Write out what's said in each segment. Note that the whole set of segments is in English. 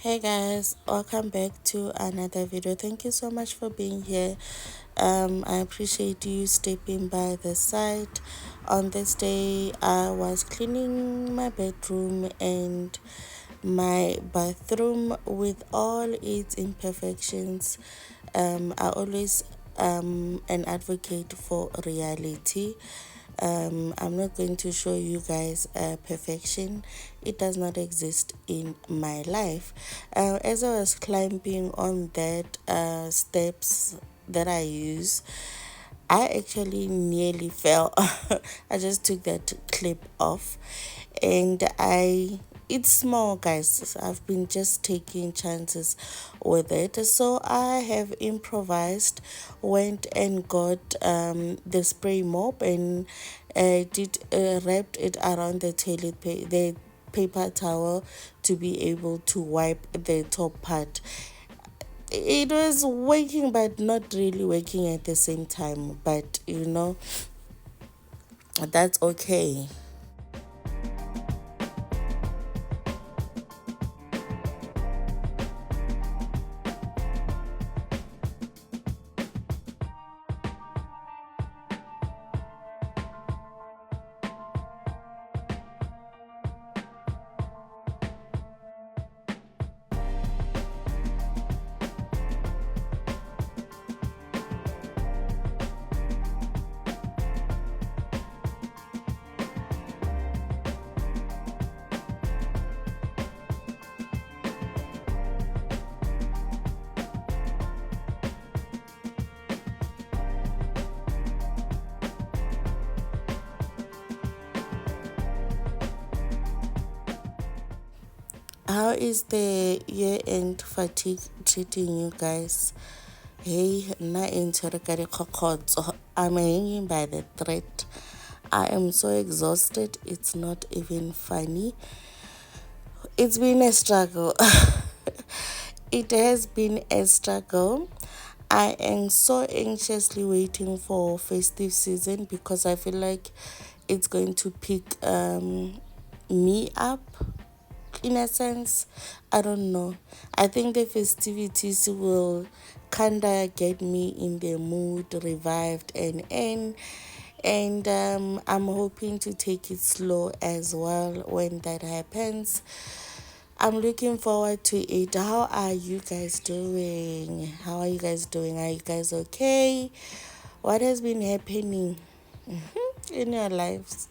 Hey guys, welcome back to another video. Thank you so much for being here. I appreciate you stepping by the site. On this day, I was cleaning my bedroom and my bathroom with all its imperfections. I always an advocate for reality. I'm not going to show you guys perfection. It does not exist in my life. As I was climbing on that steps that I use, I actually nearly fell. I just took that clip off, and it's small, guys. I've been just taking chances with it. So I have improvised, went and got the spray mop and did wrapped it around the the paper towel to be able to wipe the top part. It was working, but not really working at the same time. But that's okay. How is the year-end fatigue treating you guys? Hey, na intshwere ka dikgokgotso. I'm hanging by the thread. I am so exhausted. It's not even funny. It's been a struggle. It has been a struggle. I am so anxiously waiting for festive season because I feel like it's going to pick me up in a sense. I don't know. I think the festivities will kinda get me in the mood, revived and I'm hoping to take it slow as well when that happens. I'm looking forward to it. How are you guys doing? How are you guys doing? Are you guys okay? What has been happening in your lives?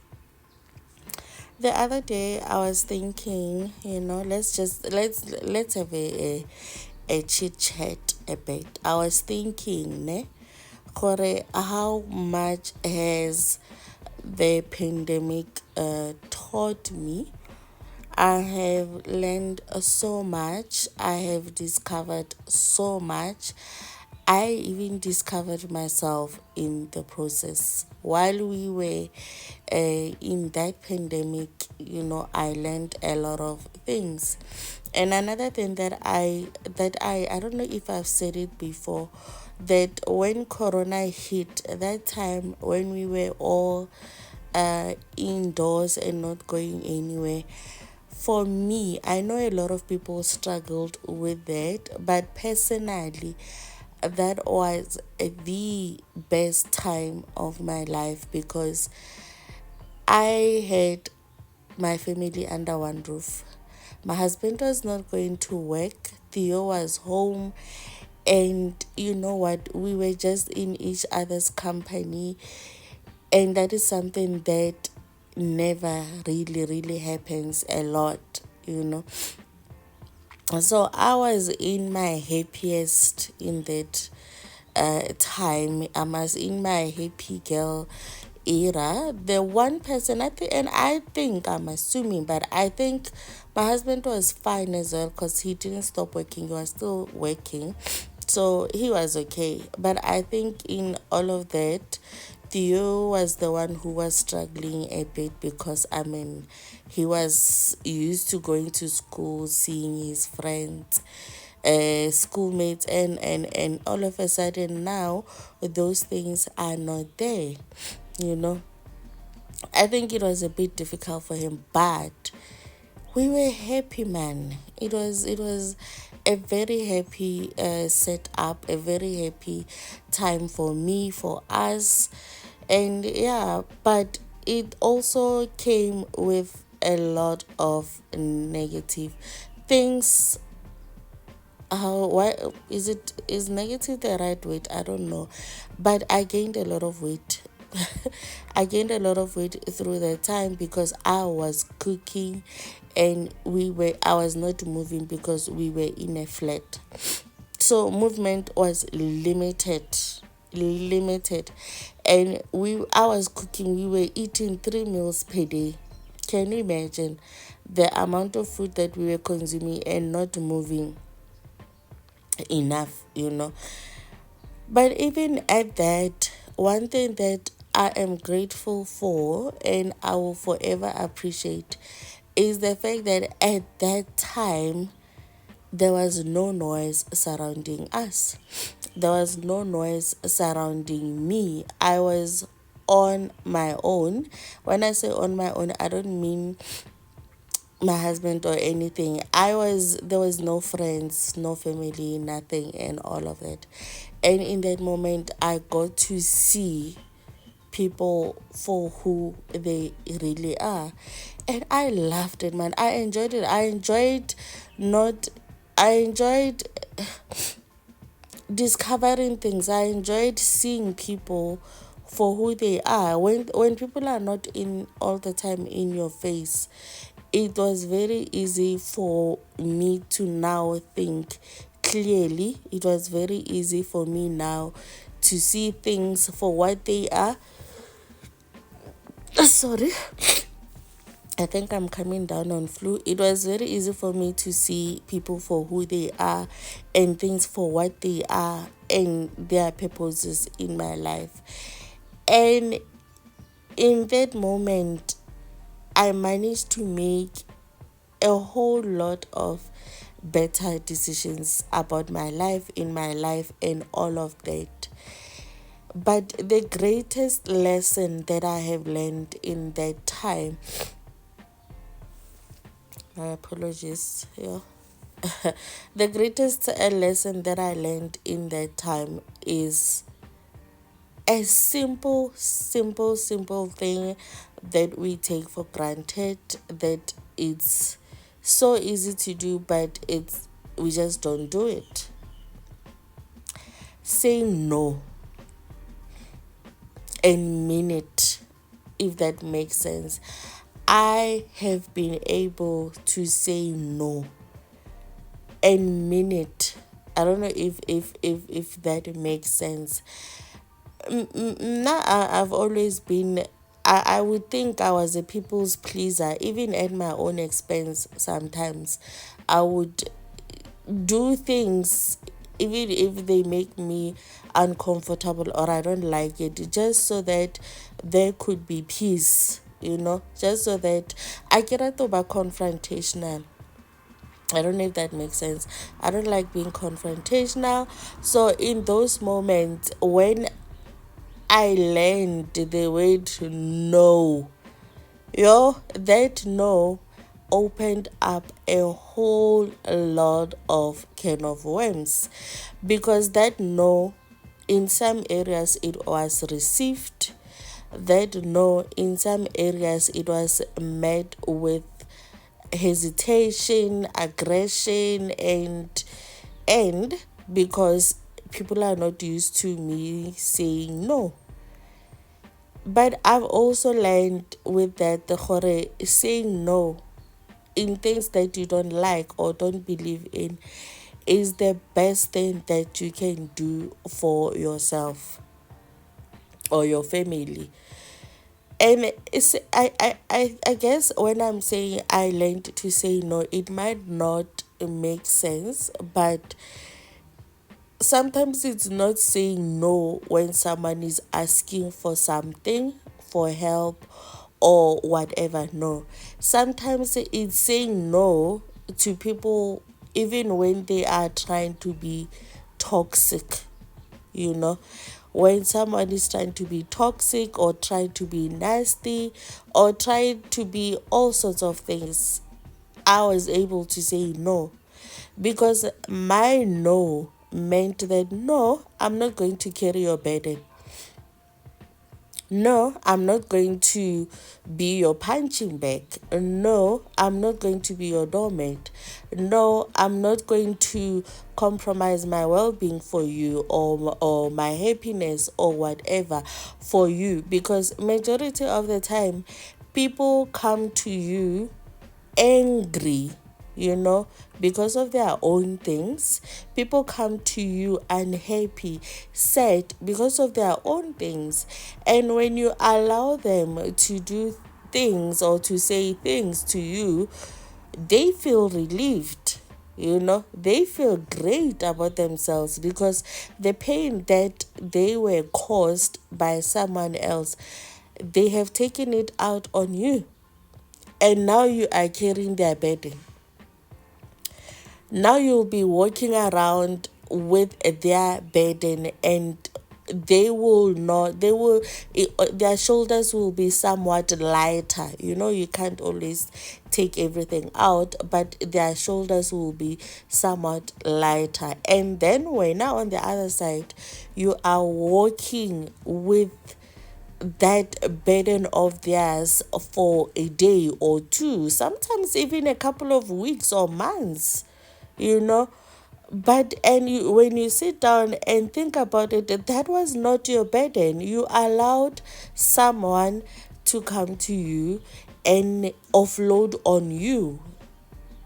The other day I was thinking, let's have a chit chat a bit. I was thinking, ne, gore, how much has the pandemic taught me? I have learned so much. I have discovered so much. I even discovered myself in the process. While we were in that pandemic, I learned a lot of things. And another thing that I don't know if I've said it before, that when Corona hit, that time when we were all indoors and not going anywhere, for me, I know a lot of people struggled with that, but personally, that was the best time of my life because I had my family under one roof. My husband was not going to work, Theo was home, and you know what? We were just in each other's company, and that is something that never really happens a lot, you know. So I was in my happiest in that time. I was in my happy girl era. The one person I think I'm assuming, but I think my husband was fine as well because he didn't stop working. He was still working, so he was okay. But I think in all of that, Theo was the one who was struggling a bit because he was used to going to school, seeing his friends, schoolmates, and all of a sudden now those things are not there. You know, I think it was a bit difficult for him, but we were happy, man. It was a very happy setup, a very happy time for me, for us. And yeah, but it also came with a lot of negative things. How, why is negative the right weight? I don't know, but I gained a lot of weight. I gained a lot of weight through the time because I was cooking, and I was not moving because we were in a flat, so movement was limited. And I was cooking, we were eating 3 meals per day. Can you imagine the amount of food that we were consuming and not moving enough? But even at that, one thing that I am grateful for and I will forever appreciate is the fact that at that time there was no noise surrounding us. There was no noise surrounding me. I was on my own. When I say on my own, I don't mean my husband or anything. There was no friends, no family, nothing, and all of that. And in that moment, I got to see people for who they really are. And I loved it, man. I enjoyed it. Not, I enjoyed discovering things. I enjoyed seeing people for who they are. When people are not in all the time in your face, it was very easy for me to now think clearly. It was very easy for me now to see things for what they are. Sorry. I think I'm coming down on flu. It was very easy for me to see people for who they are and things for what they are and their purposes in my life. And in that moment, I managed to make a whole lot of better decisions about my life, in my life, and all of that. But the greatest lesson that I have learned in that time, my apologies, yeah. The greatest lesson that I learned in that time is a simple thing that we take for granted, that it's so easy to do, but we just don't do it. Say no and mean it, if that makes sense. I have been able to say no and mean it. I don't know if that makes sense. Now I've always been, I would think I was a people's pleaser, even at my own expense. Sometimes I would do things even if they make me uncomfortable or I don't like it, just so that there could be peace, just so that I get to be confrontational. I don't know if that makes sense. I don't like being confrontational. So in those moments when I learned the way to know, that no opened up a whole lot of can of worms, because that no, in some areas it was received, that no, in some areas it was met with hesitation, aggression, and because people are not used to me saying no. But I've also learned with that the gore saying no in things that you don't like or don't believe in is the best thing that you can do for yourself or your family. And I guess when I'm saying I learned to say no, it might not make sense, but sometimes it's not saying no when someone is asking for something, for help or whatever. No, sometimes it's saying no to people even when they are trying to be toxic, you know when someone is trying to be toxic or trying to be nasty or trying to be all sorts of things. I was able to say no, because my no meant that no, I'm not going to carry your burden. No, I'm not going to be your punching bag. No, I'm not going to be your doormat. No, I'm not going to compromise my well-being for you, or my happiness or whatever for you, because majority of the time people come to you angry, because of their own things. People come to you unhappy, sad because of their own things. And when you allow them to do things or to say things to you, they feel relieved. They feel great about themselves, because the pain that they were caused by someone else, they have taken it out on you, and now you are carrying their burden. Now you'll be walking around with their burden, and their shoulders will be somewhat lighter. You can't always take everything out, but their shoulders will be somewhat lighter. And then when now on the other side, you are walking with that burden of theirs for a day or two, sometimes even a couple of weeks or months, you know. But when you sit down and think about it, that was not your burden. You allowed someone to come to you and offload on you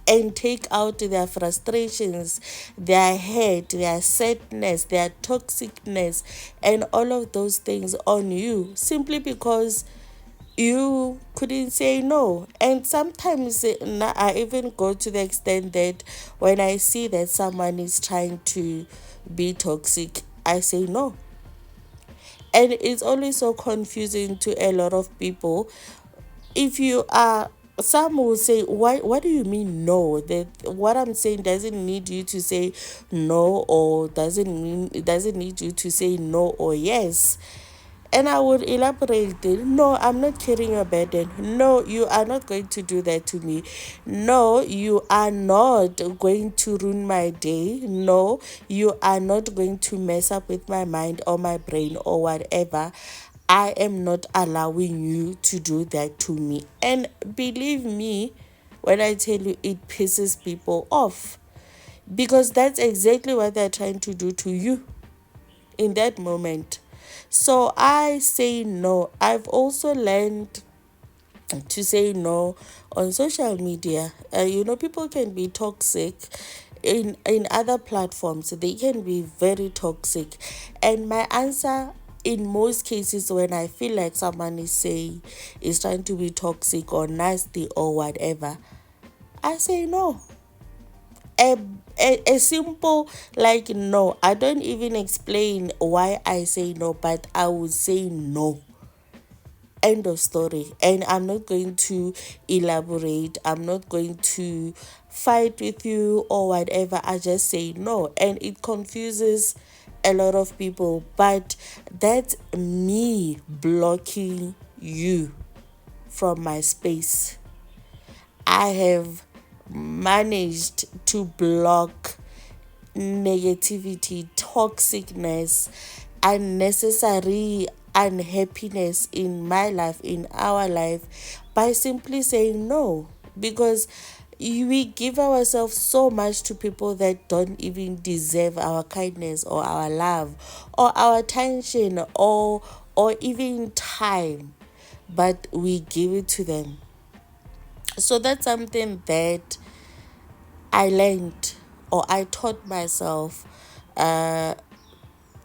and take out their frustrations, their hate, their sadness, their toxicness, and all of those things on you, simply because you couldn't say no. And sometimes I even go to the extent that when I see that someone is trying to be toxic, I say no. And it's always so confusing to a lot of people. If you are, some will say, what do you mean no? That what I'm saying doesn't need you to say no, or it doesn't need you to say no or yes. And I would elaborate it. No, I'm not carrying your burden. No, you are not going to do that to me. No, you are not going to ruin my day. No, you are not going to mess up with my mind or my brain or whatever. I am not allowing you to do that to me. And believe me when I tell you, it pisses people off, because that's exactly what they're trying to do to you in that moment. So I say no. I've also learned to say no on social media. People can be toxic in other platforms. They can be very toxic, and my answer in most cases, when I feel like someone is trying to be toxic or nasty or whatever, I say no. A simple, like, no. I don't even explain why I say no, but I would say no. End of story. And I'm not going to elaborate. I'm not going to fight with you or whatever. I just say no. And it confuses a lot of people, but that's me blocking you from my space. I have managed to block negativity, toxicness, unnecessary unhappiness in my life, in our life, by simply saying no. Because we give ourselves so much to people that don't even deserve our kindness or our love or our attention, or even time, but we give it to them. So that's something that I learned, or I taught myself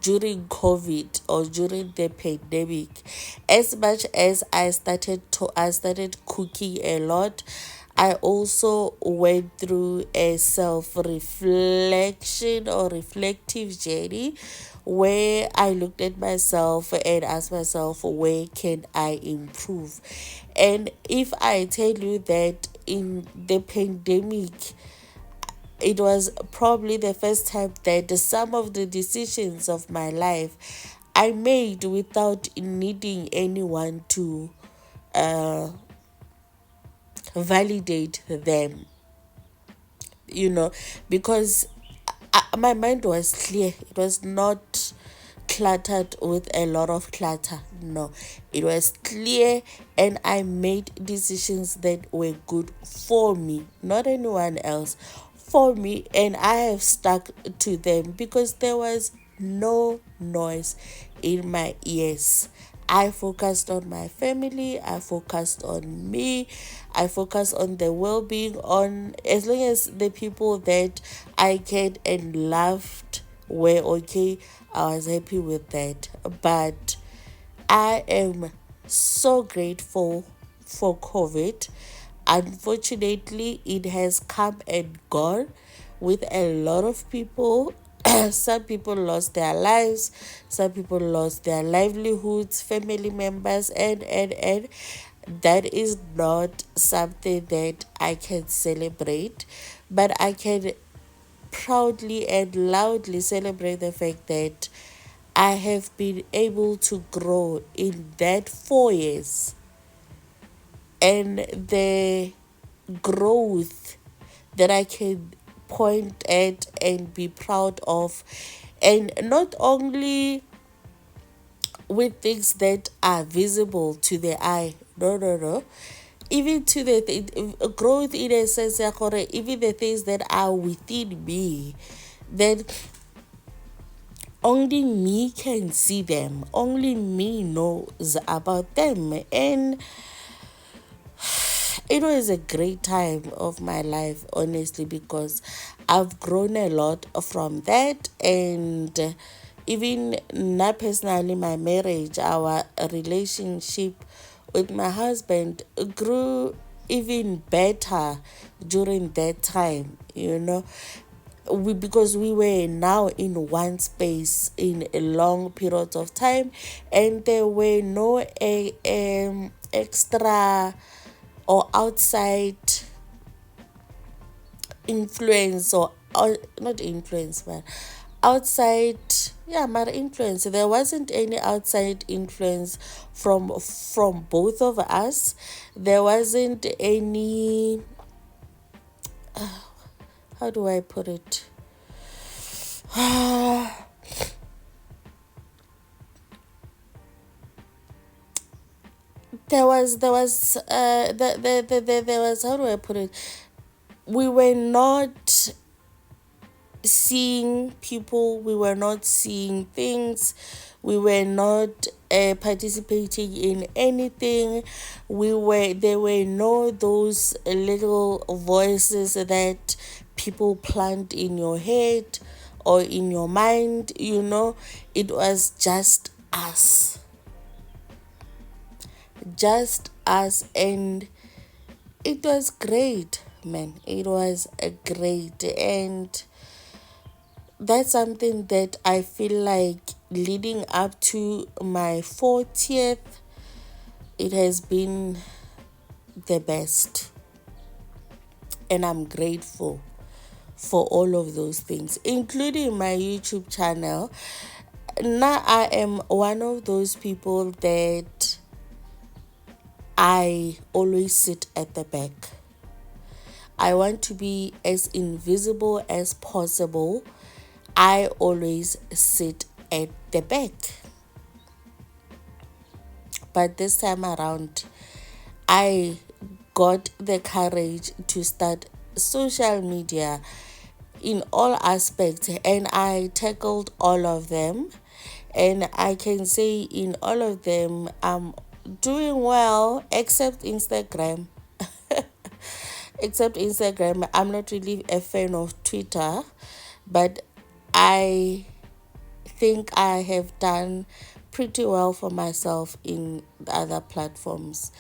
during COVID or during the pandemic. As much as I started cooking a lot, I also went through a self-reflection or reflective journey, where I looked at myself and asked myself, where can I improve? And if I tell you that in the pandemic, it was probably the first time that some of the decisions of my life I made without needing anyone to validate them. you know, because my mind was clear. It was not cluttered with a lot of clutter. No, it was clear, and I made decisions that were good for me, not anyone else, for me, and I have stuck to them because there was no noise in my ears. I focused on my family, I focused on me, I focused on the well being, on as long as the people that I cared and loved were okay, I was happy with that. But I am so grateful for COVID. Unfortunately, it has come and gone with a lot of people. Some people lost their lives, some people lost their livelihoods, family members, and that is not something that I can celebrate, but I can proudly and loudly celebrate the fact that I have been able to grow in that 4 years, and the growth that I can point at and be proud of, and not only with things that are visible to the eye. No, no, no. Even to the growth in a sense, even the things that are within me, that only me can see them, only me knows about them. And it was a great time of my life, honestly, because I've grown a lot from that. And even not personally, my marriage, our relationship with my husband grew even better during that time, because we were now in one space in a long period of time, and there were no extra or outside influence, or not influence, but outside, yeah, my influence. There wasn't any outside influence from both of us. There wasn't any, how do I put it, there was, how do I put it, we were not seeing people, we were not seeing things, we were not participating in anything. There were no those little voices that people plant in your head or in your mind. It was just us, and it was great, man. It was a great, and that's something that I feel like leading up to my 40th, it has been the best. And I'm grateful for all of those things, including my YouTube channel. Now, I am one of those people that I always sit at the back. I want to be as invisible as possible. I always sit at the back. But this time around, I got the courage to start social media in all aspects, and I tackled all of them. And I can say in all of them, I'm doing well, except Instagram. Except Instagram. I'm not really a fan of Twitter, but I think I have done pretty well for myself in the other platforms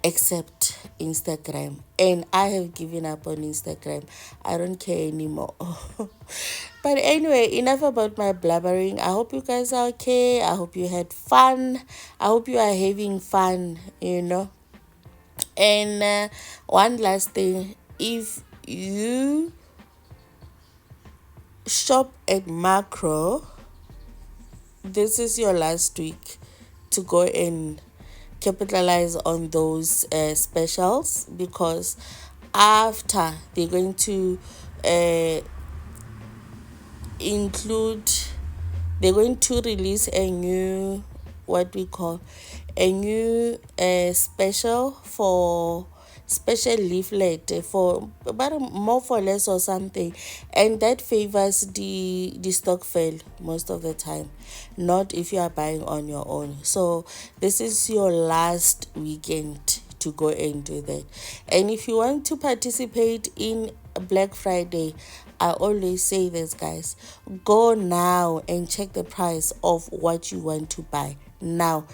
except Instagram. And I have given up on Instagram. I don't care anymore. But anyway, enough about my blabbering. I hope you guys are okay. I hope you had fun. I hope you are having fun. And one last thing, if you shop at Macro, this is your last week to go and capitalize on those specials, because after they're going to uh, include, they're going to release a new, what we call, a new special for special leaflet for about more for less or something, and that favors the stock fail most of the time, not if you are buying on your own. So this is your last weekend to go and do that. And if you want to participate in Black Friday, I always say this, guys, go now and check the price of what you want to buy now.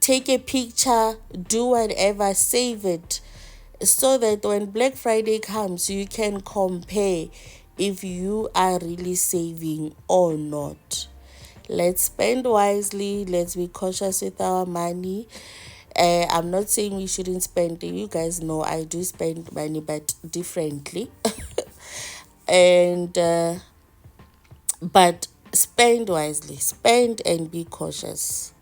Take a picture, do whatever, save it, so that when Black Friday comes, you can compare if you are really saving or not. Let's spend wisely. Let's be cautious with our money. I'm not saying we shouldn't spend. You guys know I do spend money, but differently. And but spend wisely. Spend and be cautious.